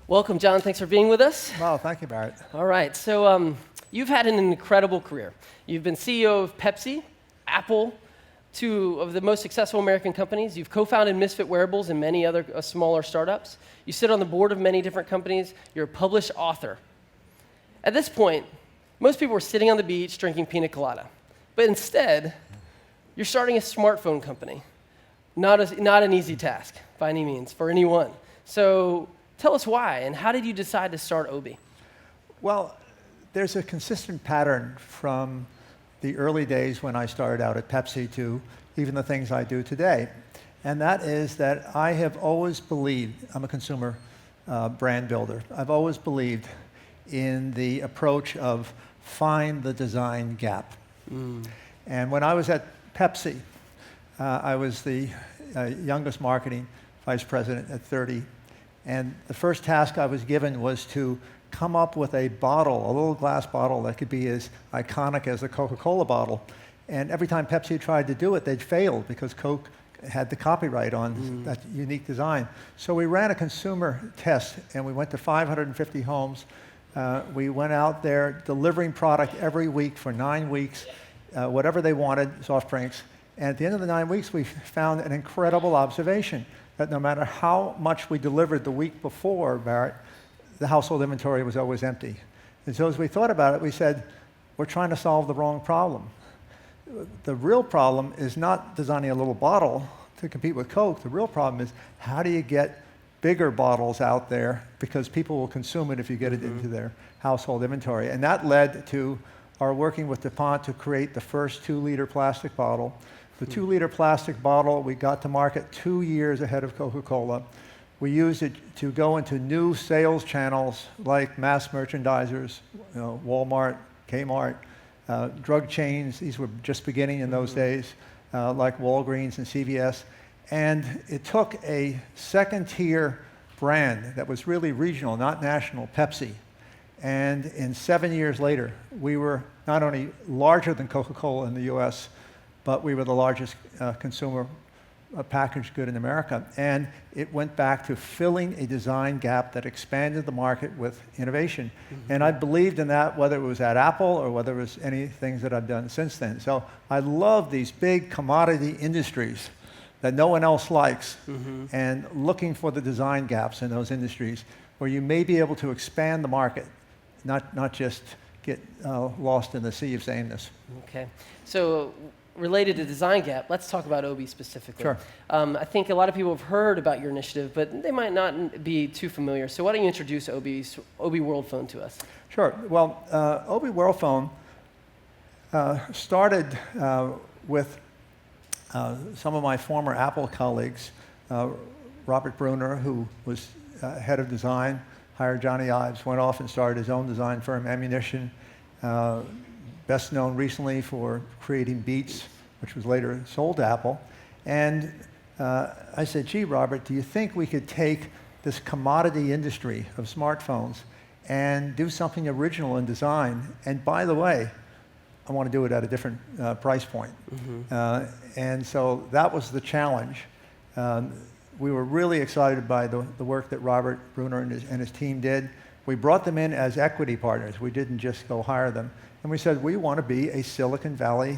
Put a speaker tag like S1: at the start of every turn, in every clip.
S1: Welcome, John. Thanks for being with us.
S2: Well, thank you, Barrett.
S1: All right. So you've had an incredible career. You've been CEO of Pepsi, Apple, two of the most successful American companies. You've co-founded Misfit Wearables and many other smaller startups. You sit on the board of many different companies. You're a published author. At this point, most people are sitting on the beach drinking pina colada. But instead, you're starting a smartphone company. Not an easy task, by any means, for anyone. So tell us why, and how did you decide to start Obi?
S2: Well, there's a consistent pattern from the early days when I started out at Pepsi to even the things I do today. And that is that I have always believed, I'm a consumer brand builder, I've always believed in the approach of find the design gap. And when I was at Pepsi, I was the youngest marketing vice president at 30. And the first task I was given was to come up with a bottle, a little glass bottle that could be as iconic as a Coca-Cola bottle. And every time Pepsi tried to do it, they'd failed because Coke had the copyright on that unique design. So we ran a consumer test, and we went to 550 homes. We went out there delivering product every week for 9 weeks, whatever they wanted, soft drinks. And at the end of the 9 weeks, we found an incredible observation that no matter how much we delivered the week before, Barrett, the household inventory was always empty. And so as we thought about it, we said, we're trying to solve the wrong problem. The real problem is not designing a little bottle to compete with Coke. The real problem is how do you get bigger bottles out there because people will consume it if you get it into their household inventory. And that led to our working with DuPont to create the first 2-liter plastic bottle. The 2-liter plastic bottle, we got to market 2 years ahead of Coca-Cola. We used it to go into new sales channels like mass merchandisers, Walmart, Kmart, drug chains. These were just beginning in those days, like Walgreens and CVS. And it took a second-tier brand that was really regional, not national, Pepsi. And in 7 years later, we were not only larger than Coca-Cola in the US, but we were the largest consumer packaged good in America. And it went back to filling a design gap that expanded the market with innovation. And I believed in that, whether it was at Apple or whether it was any things that I've done since then. So I love these big commodity industries that no one else likes, and looking for the design gaps in those industries where you may be able to expand the market, not just get lost in the sea of sameness.
S1: Okay. So related to design gap, let's talk about Obi specifically.
S2: Sure.
S1: I think a lot of people have heard about your initiative, but they might not be too familiar. So why don't you introduce Obi Worldphone to us?
S2: Sure. Well, Obi Worldphone started with some of my former Apple colleagues. Robert Brunner, who was head of design, hired Johnny Ives, went off and started his own design firm, Ammunition. Best known recently for creating Beats, which was later sold to Apple. And I said, gee, Robert, do you think we could take this commodity industry of smartphones and do something original in design? And by the way, I want to do it at a different price point. And so that was the challenge. We were really excited by the work that Robert Brunner and his team did. We brought them in as equity partners. We didn't just go hire them. And we said, we want to be a Silicon Valley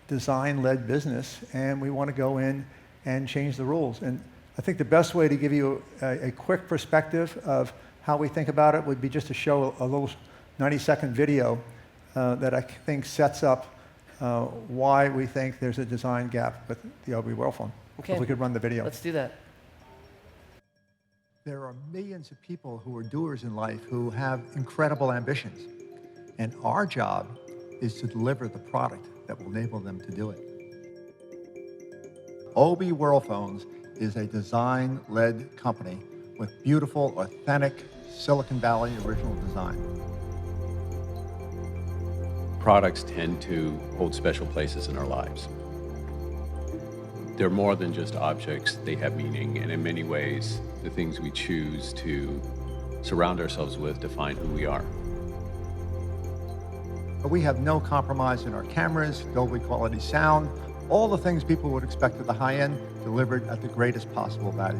S2: design-led business, and we want to go in and change the rules. And I think the best way to give you a quick perspective of how we think about it would be just to show a little 90-second video that I think sets up why we think there's a design gap with the Obi Worldphone.
S1: Okay.
S2: If we could run the video.
S1: Let's do that.
S2: There are millions of people who are doers in life who have incredible ambitions. And our job is to deliver the product that will enable them to do it. Obi Worldphones is a design-led company with beautiful, authentic Silicon Valley original design.
S3: Products tend to hold special places in our lives. They're more than just objects, they have meaning, and in many ways, the things we choose to surround ourselves with define who we are.
S2: We have no compromise in our cameras, Dolby quality sound, all the things people would expect at the high end, delivered at the greatest possible value.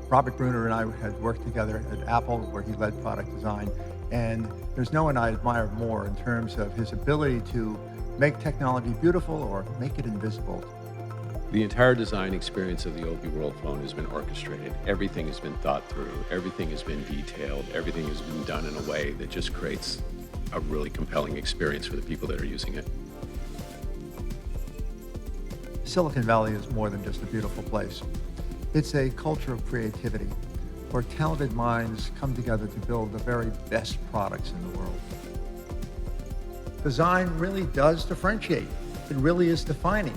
S2: Robert Bruner and I had worked together at Apple, where he led product design, and there's no one I admire more in terms of his ability to make technology beautiful or make it invisible.
S3: The entire design experience of the Obie Worldphone has been orchestrated. Everything has been thought through. Everything has been detailed. Everything has been done in a way that just creates a really compelling experience for the people that are using it.
S2: Silicon Valley is more than just a beautiful place. It's a culture of creativity where talented minds come together to build the very best products in the world. Design really does differentiate. It really is defining.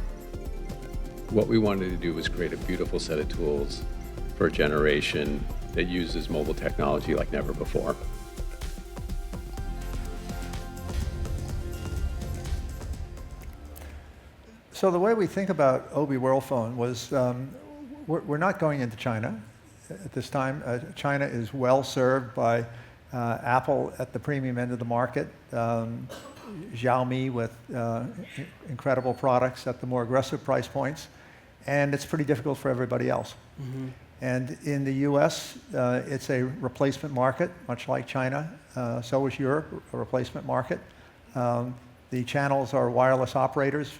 S3: What we wanted to do was create a beautiful set of tools for a generation that uses mobile technology like never before.
S2: So the way we think about Obie Worldphone was we're not going into China at this time. China is well served by Apple at the premium end of the market, Xiaomi with incredible products at the more aggressive price points, and it's pretty difficult for everybody else. Mm-hmm. And in the US, it's a replacement market, much like China. So is Europe, a replacement market. The channels are wireless operators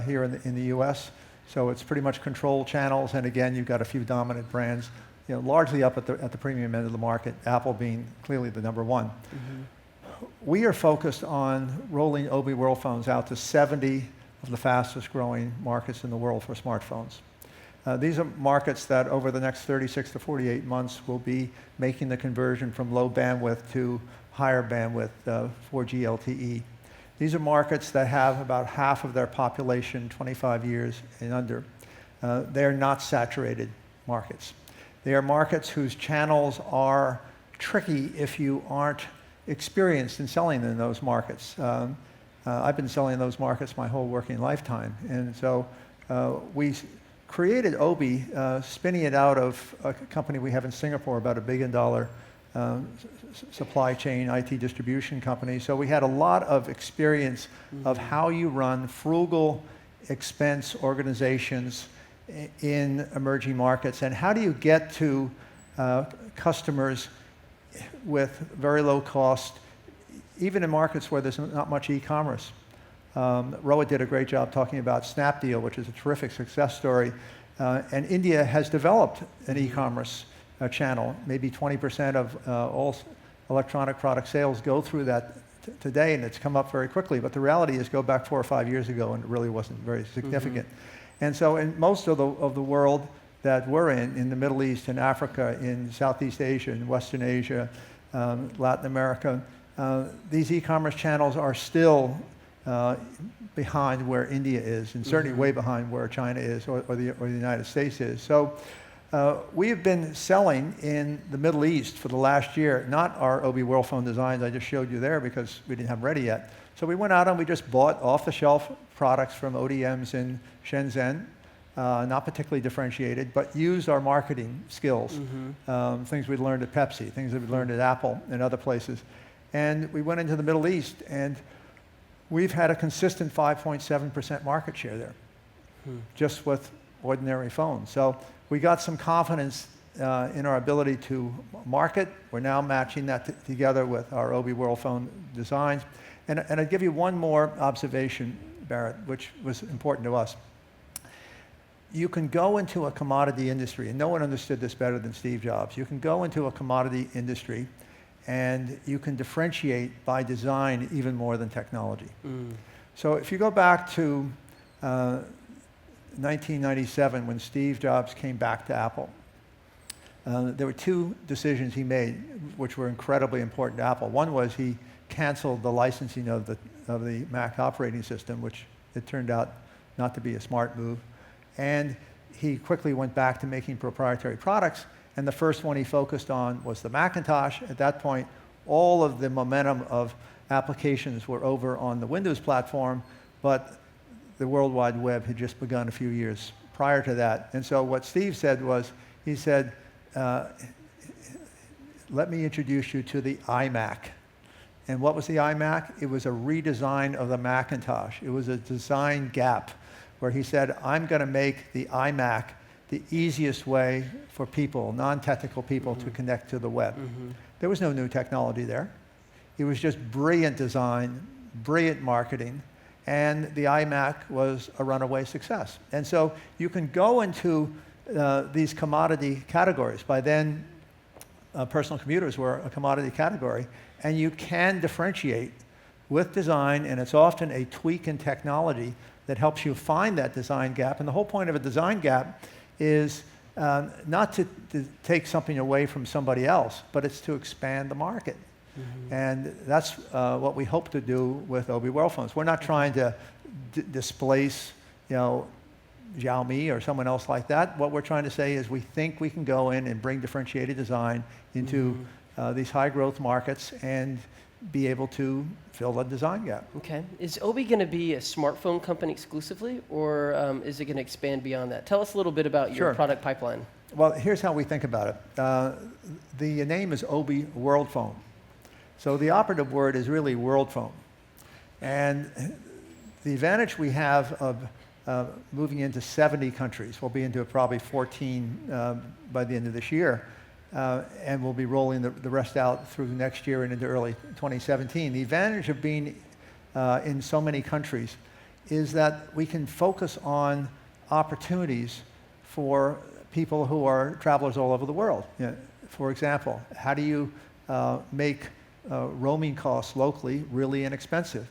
S2: here in the US, so it's pretty much controlled channels, and again, you've got a few dominant brands, largely up at the premium end of the market, Apple being clearly the number one. Mm-hmm. We are focused on rolling Obie Worldphones out to 70 of the fastest growing markets in the world for smartphones. These are markets that over the next 36 to 48 months will be making the conversion from low bandwidth to higher bandwidth 4G LTE. These are markets that have about half of their population 25 years and under. They're not saturated markets. They are markets whose channels are tricky if you aren't experienced in selling in those markets. I've been selling in those markets my whole working lifetime. And so we created Obie, spinning it out of a company we have in Singapore, about $1 billion supply chain IT distribution company. So we had a lot of experience of how you run frugal expense organizations in emerging markets, and how do you get to customers with very low cost, even in markets where there's not much e-commerce. Rohit did a great job talking about Snapdeal, which is a terrific success story. And India has developed an e-commerce channel. Maybe 20% of all electronic product sales go through that today, and it's come up very quickly. But the reality is, go back 4 or 5 years ago, and it really wasn't very significant. Mm-hmm. And so in most of the world that we're in the Middle East, in Africa, in Southeast Asia, in Western Asia, Latin America, these e-commerce channels are still behind where India is, and certainly way behind where China is, or the United States is. So we have been selling in the Middle East for the last year, not our Obie Worldphone designs I just showed you there because we didn't have them ready yet. So we went out and we just bought off-the-shelf products from ODMs in Shenzhen, not particularly differentiated, but used our marketing skills, things we'd learned at Pepsi, things that we'd learned at Apple and other places. And we went into the Middle East, and we've had a consistent 5.7% market share there, just with ordinary phones. So we got some confidence in our ability to market. We're now matching that together with our Obie Worldphone designs. And I'd give you one more observation, Barrett, which was important to us. You can go into a commodity industry, and no one understood this better than Steve Jobs. You can go into a commodity industry, and you can differentiate by design even more than technology. So if you go back to 1997, when Steve Jobs came back to Apple, there were 2 decisions he made which were incredibly important to Apple. One was he canceled the licensing of the Mac operating system, which it turned out not to be a smart move. And he quickly went back to making proprietary products. And the first one he focused on was the Macintosh. At that point, all of the momentum of applications were over on the Windows platform, but the World Wide Web had just begun a few years prior to that. And so what Steve said was, he said, let me introduce you to the iMac. And what was the iMac? It was a redesign of the Macintosh. It was a design gap where he said, I'm going to make the iMac the easiest way for people, non-technical people, to connect to the web. There was no new technology there. It was just brilliant design, brilliant marketing, and the iMac was a runaway success. And so you can go into these commodity categories. By then, personal computers were a commodity category, and you can differentiate with design, and it's often a tweak in technology that helps you find that design gap. And the whole point of a design gap is not to take something away from somebody else, but it's to expand the market. And that's what we hope to do with OB Worldphones. We're not trying to displace, Xiaomi or someone else like that. What we're trying to say is we think we can go in and bring differentiated design into these high growth markets and be able to fill the design gap.
S1: Okay. Is Obi going to be a smartphone company exclusively, or is it going to expand beyond that? Tell us a little bit about your product pipeline.
S2: Well, here's how we think about it. The name is Obi Worldphone. So the operative word is really Worldphone. And the advantage we have of moving into 70 countries, we'll be into probably 14 by the end of this year, and we'll be rolling the rest out through next year and into early 2017. The advantage of being in so many countries is that we can focus on opportunities for people who are travelers all over the world. For example, how do you make roaming costs locally really inexpensive?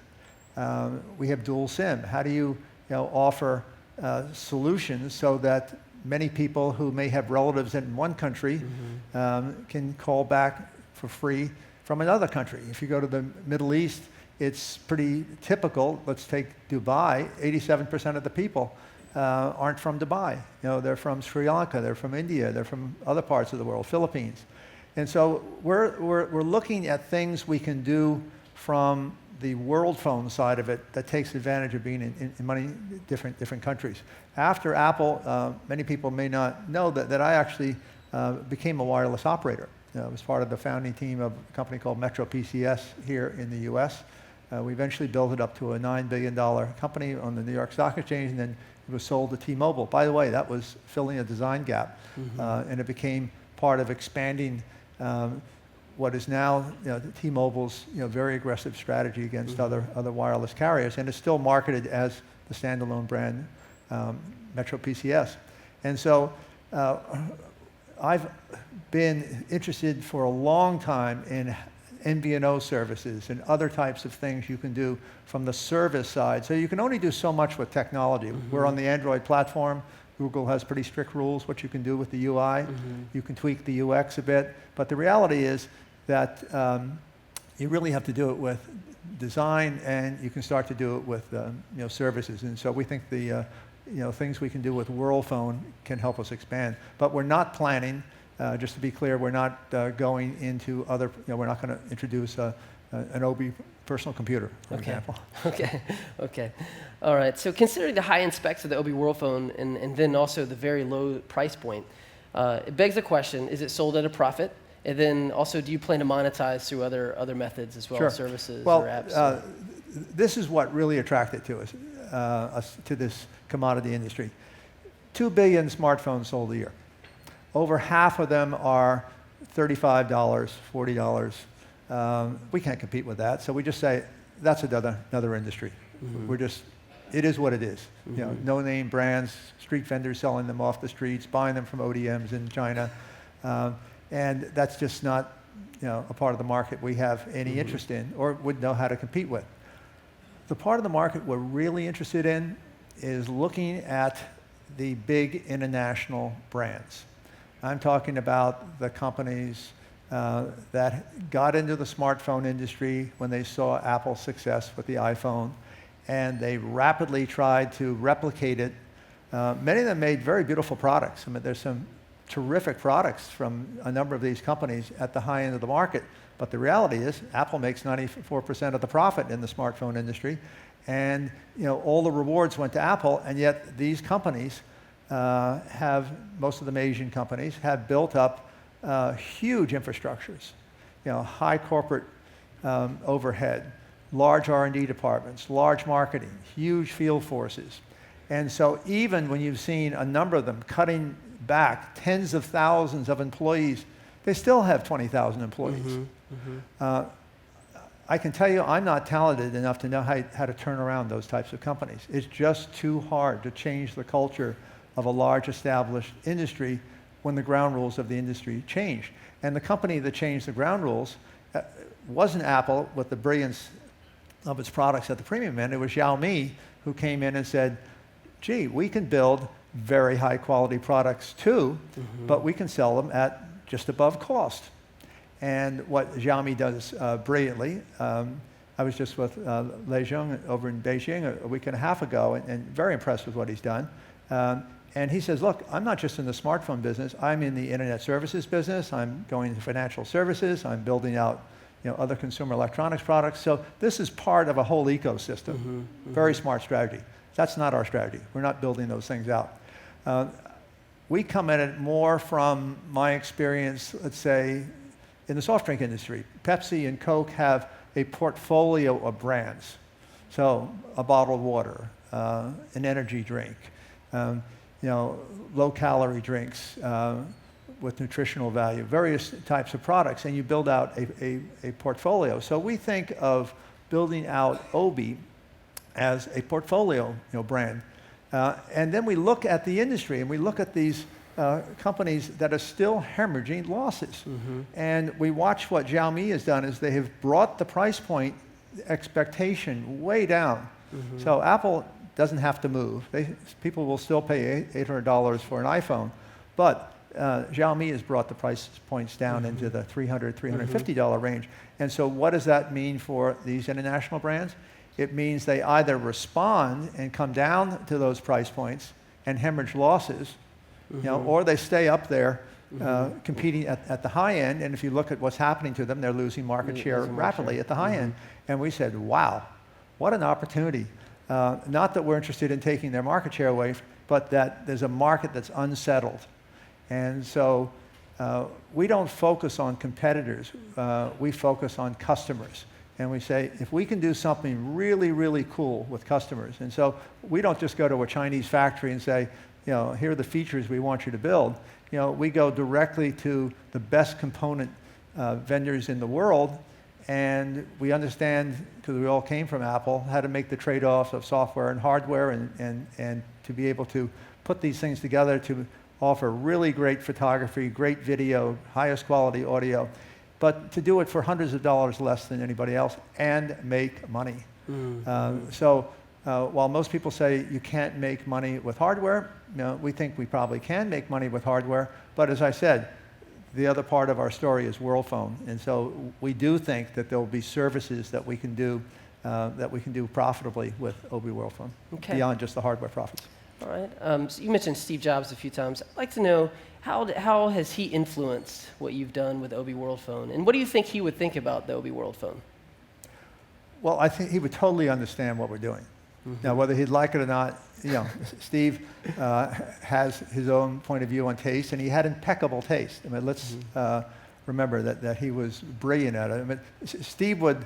S2: We have dual SIM. How do you, offer solutions so that many people who may have relatives in one country can call back for free from another country? If you go to the Middle East, it's pretty typical. Let's take Dubai. 87% of the people aren't from Dubai. They're from Sri Lanka, they're from India, they're from other parts of the world, Philippines. And so we're looking at things we can do from the Worldphone side of it that takes advantage of being in many different countries. After Apple, many people may not know that I actually became a wireless operator. I was part of the founding team of a company called Metro PCS here in the US. We eventually built it up to a $9 billion company on the New York Stock Exchange, and then it was sold to T-Mobile. By the way, that was filling a design gap, and it became part of expanding what is now T-Mobile's very aggressive strategy against other wireless carriers, and it's still marketed as the standalone brand Metro PCS. And so I've been interested for a long time in MVNO services and other types of things you can do from the service side. So you can only do so much with technology. We're on the Android platform. Google has pretty strict rules what you can do with the UI. You can tweak the UX a bit, but the reality is that you really have to do it with design, and you can start to do it with services. And so we think the things we can do with Worldphone can help us expand. But we're not planning, just to be clear, we're not going into other. We're not going to introduce an OB personal computer, for example.
S1: Okay. All right. So considering the high-end specs of the OB Worldphone and then also the very low price point, it begs the question: is it sold at a profit? And then also, do you plan to monetize through other methods as well, services or apps?
S2: This is what really attracted to us to this commodity industry. 2 billion smartphones sold a year. Over half of them are $35, $40. We can't compete with that, so we just say that's another industry. It is what it is. No-name brands, street vendors selling them off the streets, buying them from ODMs in China. And that's just not a part of the market we have any interest in or would know how to compete with. The part of the market we're really interested in is looking at the big international brands. I'm talking about the companies that got into the smartphone industry when they saw Apple's success with the iPhone, and they rapidly tried to replicate it. Many of them made very beautiful products. I mean, there's some terrific products from a number of these companies at the high end of the market. But the reality is Apple makes 94% of the profit in the smartphone industry. And all the rewards went to Apple, and yet these companies most of them Asian companies, have built up huge infrastructures, high corporate overhead, large R&D departments, large marketing, huge field forces. And so even when you've seen a number of them cutting back tens of thousands of employees, they still have 20,000 employees. I can tell you I'm not talented enough to know how to turn around those types of companies. It's just too hard to change the culture of a large established industry when the ground rules of the industry change. And the company that changed the ground rules wasn't Apple with the brilliance of its products at the premium end. It was Xiaomi who came in and said, gee, we can build very high quality products too, but we can sell them at just above cost. And what Xiaomi does brilliantly, I was just with Lei Jung over in Beijing a week and a half ago, and very impressed with what he's done. And he says, look, I'm not just in the smartphone business, I'm in the internet services business, I'm going into financial services, I'm building out other consumer electronics products. So this is part of a whole ecosystem. Very smart strategy. That's not our strategy. We're not building those things out. We come at it more from my experience, let's say, in the soft drink industry. Pepsi and Coke have a portfolio of brands. So a bottled water, an energy drink, low-calorie drinks with nutritional value, various types of products, and you build out a portfolio. So we think of building out Obi as a portfolio brand. And then we look at the industry, and we look at these companies that are still hemorrhaging losses. And we watch what Xiaomi has done is they have brought the price point expectation way down. So Apple doesn't have to move. People will still pay $800 for an iPhone, but Xiaomi has brought the price points down into the $300, $350 range. And so what does that mean for these international brands? It means they either respond and come down to those price points and hemorrhage losses, or they stay up there competing at the high end. And if you look at what's happening to them, they're losing market share rapidly at the high end. And we said, wow, what an opportunity. Not that we're interested in taking their market share away, but that there's a market that's unsettled. And so we don't focus on competitors. We focus on customers. And we say, if we can do something really, really cool with customers, and so we don't just go to a Chinese factory and say, here are the features we want you to build. We go directly to the best component vendors in the world, and we understand, because we all came from Apple, how to make the trade-offs of software and hardware, and to be able to put these things together to offer really great photography, great video, highest quality audio, but to do it for hundreds of dollars less than anybody else and make money. While most people say you can't make money with hardware, we think we probably can make money with hardware, but as I said, the other part of our story is Worldphone, and so we do think that there will be services that we can do profitably with Obi Worldphone, beyond just the hardware profits.
S1: All right. So you mentioned Steve Jobs a few times. I'd like to know, how has he influenced what you've done with Obi Worldphone? And what do you think he would think about the Obi Worldphone?
S2: Well, I think he would totally understand what we're doing. Now, whether he'd like it or not, Steve has his own point of view on taste, and he had impeccable taste. I mean, let's remember that he was brilliant at it. I mean, Steve would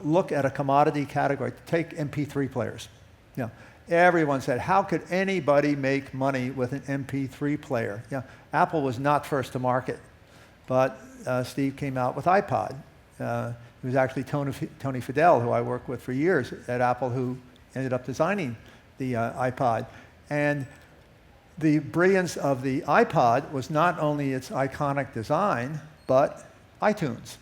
S2: look at a commodity category, take MP3 players. Everyone said, how could anybody make money with an MP3 player? Apple was not first to market, but Steve came out with iPod. It was actually Tony Fadell, who I worked with for years at Apple, who ended up designing the iPod. And the brilliance of the iPod was not only its iconic design, but iTunes.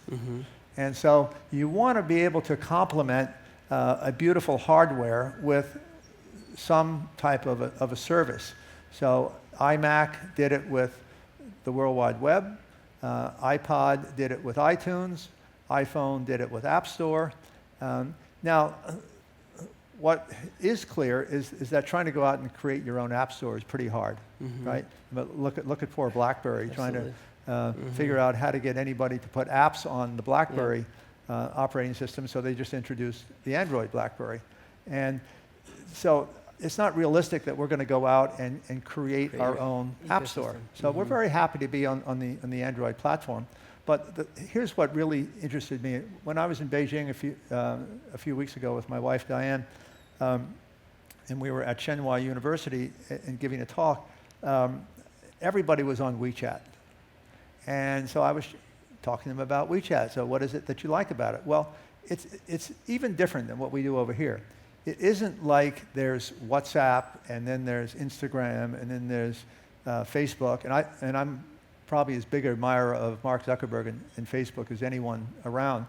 S2: And so you want to be able to complement a beautiful hardware with some type of a service. So iMac did it with the World Wide Web, iPod did it with iTunes, iPhone did it with App Store. Now, what is clear is that trying to go out and create your own app store is pretty hard, right? But look at poor BlackBerry. Absolutely. Trying to figure out how to get anybody to put apps on the BlackBerry operating system, so they just introduced the Android BlackBerry. And so it's not realistic that we're going to go out and create our own app store. So we're very happy to be on the Android platform. But here's what really interested me. When I was in Beijing a few weeks ago with my wife, Diane, and we were at Tsinghua University and giving a talk, everybody was on Wechat. And so I was talking to them about Wechat. So what is it that you like about it? Well, it's even different than what we do over here. It isn't like there's WhatsApp, and then there's Instagram, and then there's Facebook. And I'm probably as big an admirer of Mark Zuckerberg and Facebook as anyone around.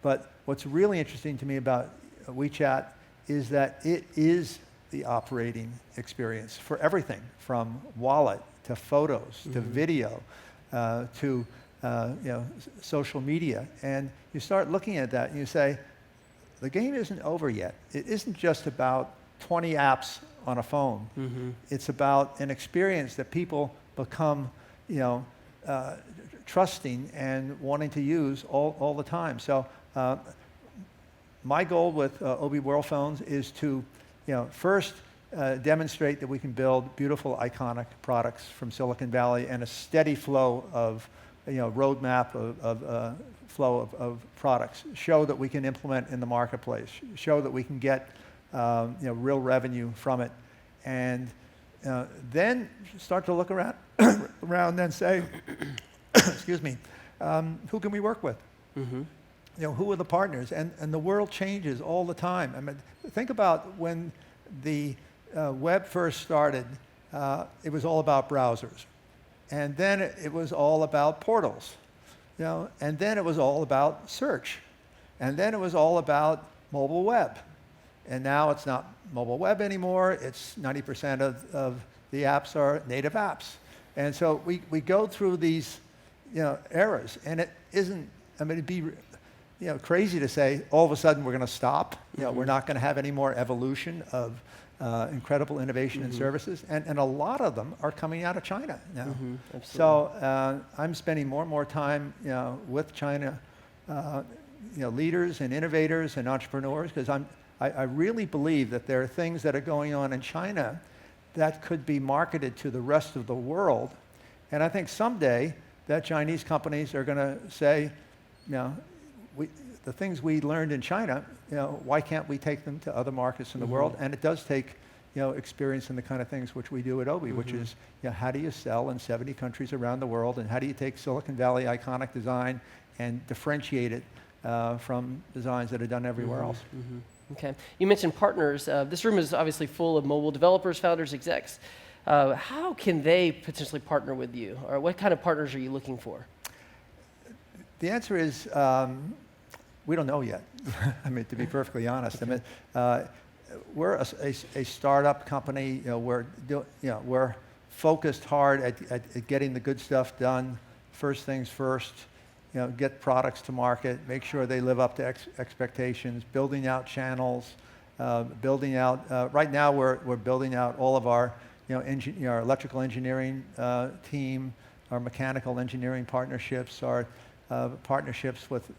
S2: But what's really interesting to me about Wechat is that it is the operating experience for everything, from wallet to photos to video to social media. And you start looking at that and you say, the game isn't over yet. It isn't just about 20 apps on a phone. It's about an experience that people become, trusting and wanting to use all the time. So my goal with OB Worldphones is to, first demonstrate that we can build beautiful, iconic products from Silicon Valley and a steady flow of, roadmap of flow of products. Show that we can implement in the marketplace. Show that we can get, real revenue from it, and then start to look around, and say, excuse me, who can we work with? Who are the partners? And the world changes all the time. I mean, think about when the web first started, it was all about browsers. And then it was all about portals. And then it was all about search. And then it was all about mobile web. And now it's not mobile web anymore. It's 90% of the apps are native apps. And so we go through these eras, and it isn't, it'd be crazy to say all of a sudden we're going to stop. We're not going to have any more evolution of incredible innovation and services, and a lot of them are coming out of China now. So I'm spending more and more time with China leaders and innovators and entrepreneurs, because I really believe that there are things that are going on in China that could be marketed to the rest of the world. And I think someday that Chinese companies are going to say, the things we learned in China, why can't we take them to other markets in the world? And it does take, experience in the kind of things which we do at OBI, which is, how do you sell in 70 countries around the world, and how do you take Silicon Valley iconic design and differentiate it from designs that are done everywhere else?
S1: Okay. You mentioned partners. This room is obviously full of mobile developers, founders, execs. How can they potentially partner with you, or what kind of partners are you looking for?
S2: The answer is, we don't know yet. To be perfectly honest. We're a startup company. We're focused hard at getting the good stuff done. First things first. Get products to market. Make sure they live up to expectations. Building out channels. Building out. Right now, we're building out all of our our electrical engineering team, our mechanical engineering partnerships, our partnerships with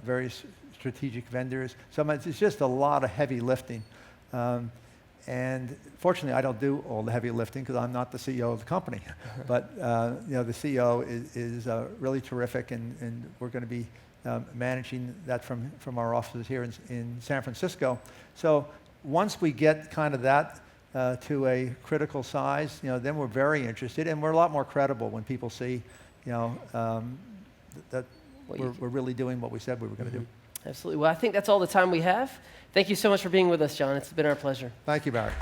S2: various strategic vendors. So it's just a lot of heavy lifting. And fortunately, I don't do all the heavy lifting because I'm not the CEO of the company. But the CEO is really terrific, and we're going to be managing that from our offices here in San Francisco. So once we get kind of that to a critical size, then we're very interested, and we're a lot more credible when people see, that we're really doing what we said we were going to do.
S1: Absolutely. Well, I think that's all the time we have. Thank you so much for being with us, John. It's been our pleasure.
S2: Thank you, Barrett.